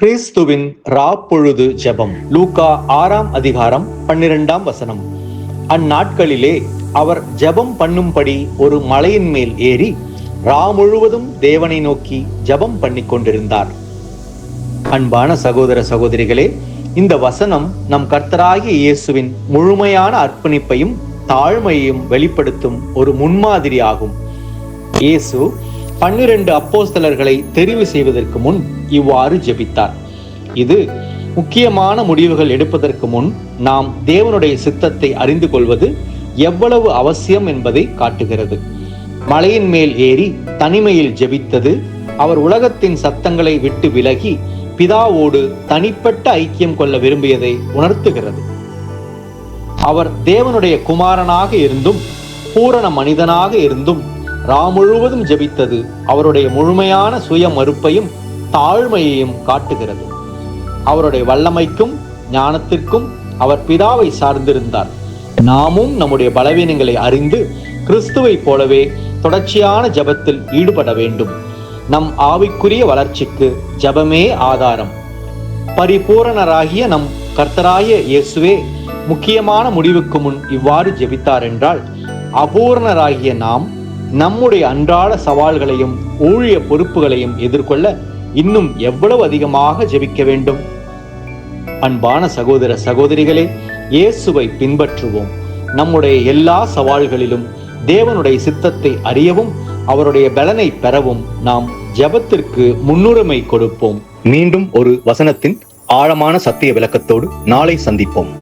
கிறிஸ்துவின் ராப்பொழுது ஜெபம். லூக்கா 6ஆம் அதிகாரம் 12ஆம் வசனம். அந்நாட்களிலே அவர் ஜெபம் பண்ணும்படி ஒரு மலையின் மேல் ஏறி ரா முழுவதும் தேவனை நோக்கி ஜெபம் பண்ணிக் கொண்டிருந்தார். அன்பான சகோதர சகோதரிகளே, இந்த வசனம் நம் கர்த்தராகிய இயேசுவின் முழுமையான அர்ப்பணிப்பையும் தாழ்மையையும் வெளிப்படுத்தும் ஒரு முன்மாதிரி ஆகும். இயேசு 12 அப்போஸ்தலர்களை தெரிவு செய்வதற்கு முன் இவ்வாறு ஜெபித்தார். இது முக்கியமான முடிவுகள் எடுப்பதற்கு முன் நாம் தேவனுடைய சித்தத்தை அறிந்து கொள்வது எவ்வளவு அவசியம் என்பதை காட்டுகிறது. மலையின் மேல் ஏறி தனிமையில் ஜெபித்தது அவர் உலகத்தின் சத்தங்களை விட்டு விலகி பிதாவோடு தனிப்பட்ட ஐக்கியம் கொள்ள விரும்பியதை உணர்த்துகிறது. அவர் தேவனுடைய குமாரனாக இருந்தும் பூரண மனிதனாக இருந்தும் ரா முழுவதும் ஜெபித்தது அவருடைய முழுமையான சுய மறுப்பையும் தாழ்மையையும் காட்டுகிறது. அவருடைய வல்லமைக்கும் ஞானத்திற்கும் அவர் பிதாவை சார்ந்திருந்தார். நாமும் நம்முடைய பலவீனங்களை அறிந்து கிறிஸ்துவை போலவே தொடர்ச்சியான ஜெபத்தில் ஈடுபட வேண்டும். நம் ஆவிக்குரிய வளர்ச்சிக்கு ஜெபமே ஆதாரம். பரிபூரணராகிய நம் கர்த்தராகிய இயேசுவே முக்கியமான முடிவுக்கு முன் இவ்வாறு ஜெபித்தார் என்றால், அபூரணராகிய நாம் நம்முடைய அன்றாட சவால்களையும் ஊழிய பொறுப்புகளையும் எதிர்கொள்ள இன்னும் எவ்வளவு அதிகமாக ஜெபிக்க வேண்டும். அன்பான சகோதர சகோதரிகளே, இயேசுவை பின்பற்றுவோம். நம்முடைய எல்லா சவால்களிலும் தேவனுடைய சித்தத்தை அறியவும் அவருடைய பலனை பெறவும் நாம் ஜெபத்திற்கு முன்னுரிமை கொடுப்போம். மீண்டும் ஒரு வசனத்தின் ஆழமான சத்திய விளக்கத்தோடு நாளை சந்திப்போம்.